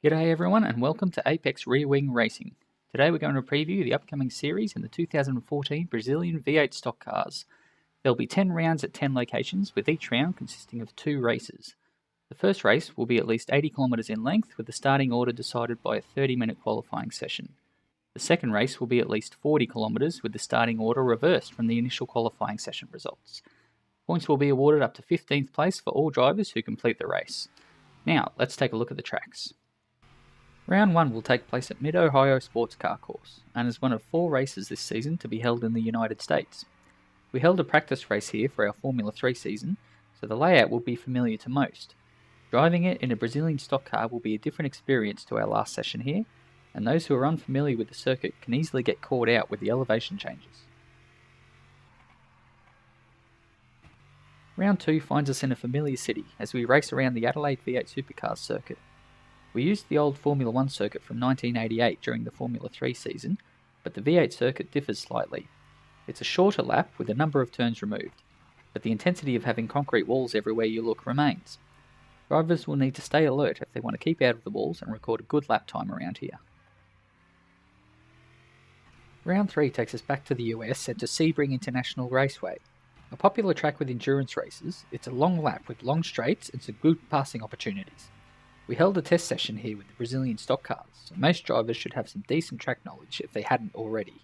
G'day everyone and welcome to Apex Rear Wing Racing. Today we're going to preview the upcoming series in the 2014 Brazilian V8 stock cars. There'll be 10 rounds at 10 locations, with each round consisting of 2 races. The first race will be at least 80 kilometres in length, with the starting order decided by a 30-minute qualifying session. The second race will be at least 40 kilometres, with the starting order reversed from the initial qualifying session results. Points will be awarded up to 15th place for all drivers who complete the race. Now, let's take a look at the tracks. Round 1 will take place at Mid-Ohio Sports Car Course, and is one of 4 races this season to be held in the United States. We held a practice race here for our Formula 3 season, so the layout will be familiar to most. Driving it in a Brazilian stock car will be a different experience to our last session here, and those who are unfamiliar with the circuit can easily get caught out with the elevation changes. Round 2 finds us in a familiar city as we race around the Adelaide V8 Supercars circuit. We used the old Formula 1 circuit from 1988 during the Formula 3 season, but the V8 circuit differs slightly. It's a shorter lap with a number of turns removed, but the intensity of having concrete walls everywhere you look remains. Drivers will need to stay alert if they want to keep out of the walls and record a good lap time around here. Round 3 takes us back to the US and to Sebring International Raceway. A popular track with endurance races, it's a long lap with long straights and some good passing opportunities. We held a test session here with the Brazilian stock cars, so most drivers should have some decent track knowledge if they hadn't already.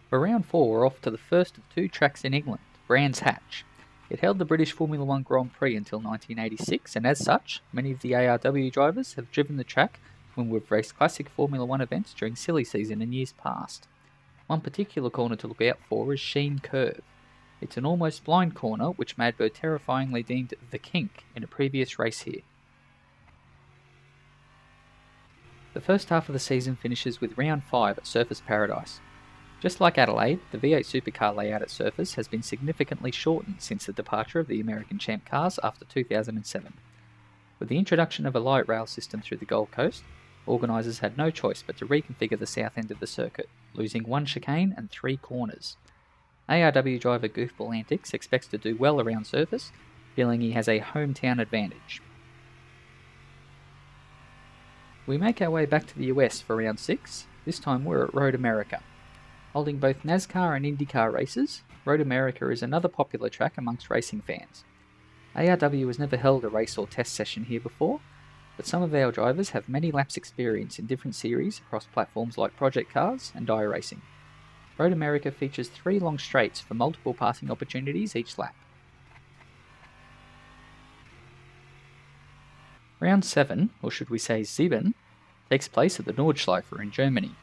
For round 4, we're off to the first of 2 tracks in England, Brands Hatch. It held the British Formula 1 Grand Prix until 1986, and as such, many of the ARW drivers have driven the track when we've raced classic Formula 1 events during silly season in years past. One particular corner to look out for is Sheen Curve. It's an almost blind corner which Madbird terrifyingly deemed the kink in a previous race here. The first half of the season finishes with round 5 at Surfers Paradise. Just like Adelaide, the V8 supercar layout at Surfers has been significantly shortened since the departure of the American Champ cars after 2007. With the introduction of a light rail system through the Gold Coast, organisers had no choice but to reconfigure the south end of the circuit, losing 1 chicane and 3 corners. ARW driver Goofball Antics expects to do well around Surfers, feeling he has a hometown advantage. We make our way back to the US for round 6, this time we're at Road America. Holding both NASCAR and IndyCar races, Road America is another popular track amongst racing fans. ARW has never held a race or test session here before, but some of our drivers have many laps experience in different series across platforms like Project Cars and iRacing. Road America features 3 long straights for multiple passing opportunities each lap. Round 7, or should we say 7, takes place at the Nordschleife in Germany.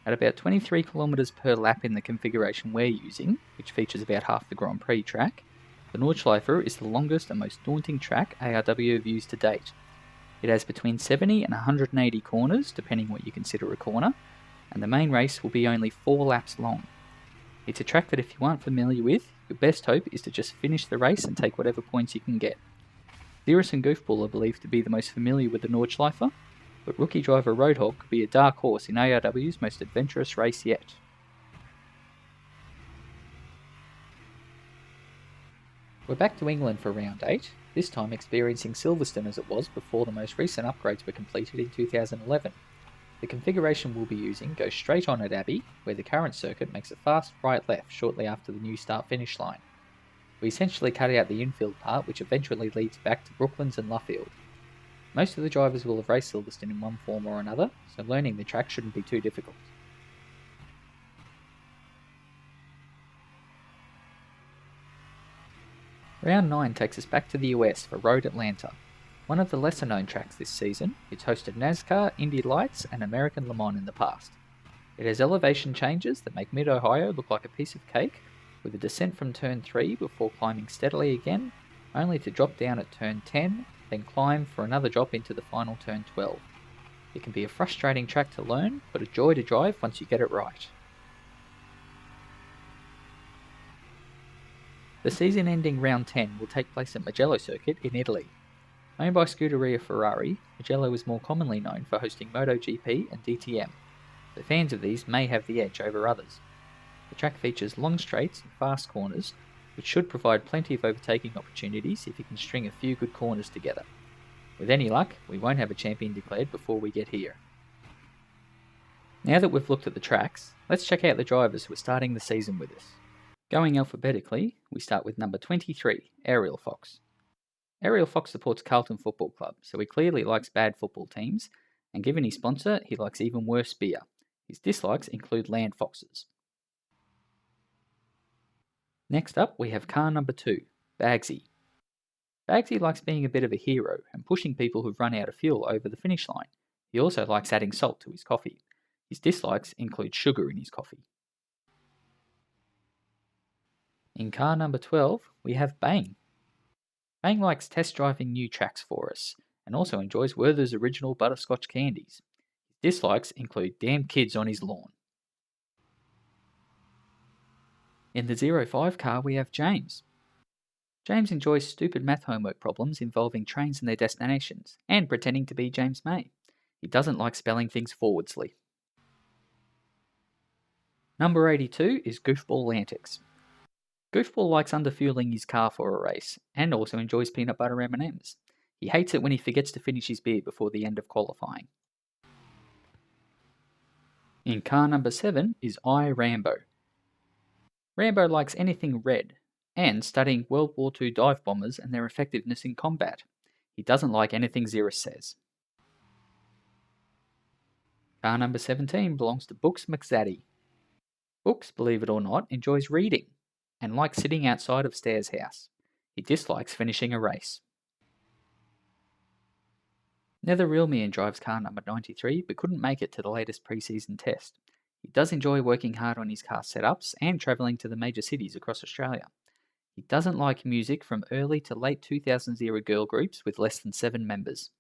At about 23 km per lap in the configuration we're using, which features about half the Grand Prix track, the Nordschleife is the longest and most daunting track ARW have used to date. It has between 70 and 180 corners, depending what you consider a corner, and the main race will be only 4 laps long. It's a track that if you aren't familiar with, your best hope is to just finish the race and take whatever points you can get. Cirrus and Goofball are believed to be the most familiar with the Nordschleife, but rookie driver Roadhog could be a dark horse in ARW's most adventurous race yet. We're back to England for round 8, this time experiencing Silverstone as it was before the most recent upgrades were completed in 2011. The configuration we'll be using goes straight on at Abbey, where the current circuit makes a fast right-left shortly after the new start-finish line. We essentially cut out the infield part, which eventually leads back to Brooklands and Luffield. Most of the drivers will have raced Silverstone in one form or another, so learning the track shouldn't be too difficult. Round 9 takes us back to the US for Road Atlanta. One of the lesser known tracks this season, it's hosted NASCAR, Indy Lights and American Le Mans in the past. It has elevation changes that make Mid-Ohio look like a piece of cake, with a descent from turn 3 before climbing steadily again, only to drop down at turn 10, then climb for another drop into the final turn 12. It can be a frustrating track to learn, but a joy to drive once you get it right. The season-ending round 10 will take place at Mugello Circuit in Italy. Owned by Scuderia Ferrari, Mugello is more commonly known for hosting MotoGP and DTM, so fans of these may have the edge over others. The track features long straights and fast corners, which should provide plenty of overtaking opportunities if you can string a few good corners together. With any luck, we won't have a champion declared before we get here. Now that we've looked at the tracks, let's check out the drivers who are starting the season with us. Going alphabetically, we start with number 23, Ariel Fox. Ariel Fox supports Carlton Football Club, so he clearly likes bad football teams, and given his sponsor, he likes even worse beer. His dislikes include land foxes. Next up, we have car number 2, Bagsy. Bagsy likes being a bit of a hero and pushing people who've run out of fuel over the finish line. He also likes adding salt to his coffee. His dislikes include sugar in his coffee. In car number 12, we have Bang. Bang likes test driving new tracks for us, and also enjoys Werther's original butterscotch candies. His dislikes include damn kids on his lawn. In the 05 car, we have James. James enjoys stupid math homework problems involving trains and their destinations, and pretending to be James May. He doesn't like spelling things forwardsly. Number 82 is Goofball Antics. Goofball likes underfueling his car for a race, and also enjoys peanut butter M&Ms. He hates it when he forgets to finish his beer before the end of qualifying. In car number 7 is Rambo. Rambo likes anything red, and studying World War II dive bombers and their effectiveness in combat. He doesn't like anything Xeris says. Car number 17 belongs to Books McZaddy. Books, believe it or not, enjoys reading, and likes sitting outside of Stair's house. He dislikes finishing a race. Nether Realmian drives car number 93, but couldn't make it to the latest pre-season test. He does enjoy working hard on his car setups and travelling to the major cities across Australia. He doesn't like music from early to late 2000s era girl groups with less than 7 members.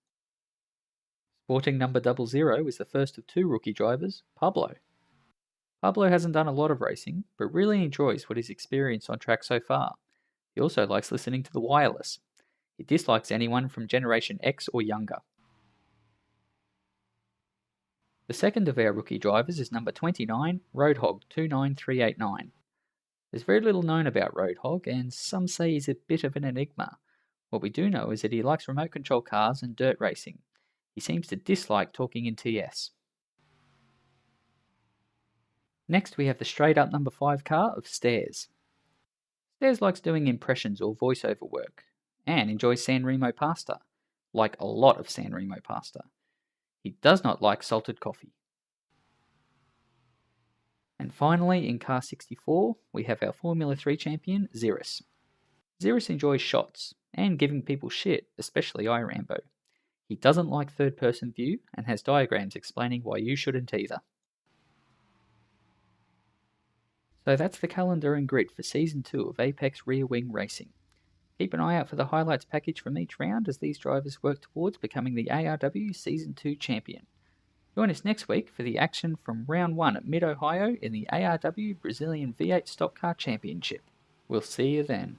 Sporting number 00 is the first of 2 rookie drivers, Pablo. Pablo hasn't done a lot of racing, but really enjoys what he's experienced on track so far. He also likes listening to the wireless. He dislikes anyone from Generation X or younger. The second of our rookie drivers is number 29, Roadhog 29389. There's very little known about Roadhog, and some say he's a bit of an enigma. What we do know is that he likes remote control cars and dirt racing. He seems to dislike talking in TS. Next we have the straight up number 5 car of Stairs. Stairs likes doing impressions or voiceover work, and enjoys San Remo pasta, like a lot of San Remo pasta. He does not like salted coffee. And finally, in car 64, we have our Formula 3 champion, Xeris. Xeris enjoys shots, and giving people shit, especially Rambo. He doesn't like third-person view, and has diagrams explaining why you shouldn't either. So that's the calendar and grid for Season 2 of Apex Rear Wing Racing. Keep an eye out for the highlights package from each round as these drivers work towards becoming the ARW Season 2 champion. Join us next week for the action from Round 1 at Mid-Ohio in the ARW Brazilian V8 Stock Car Championship. We'll see you then.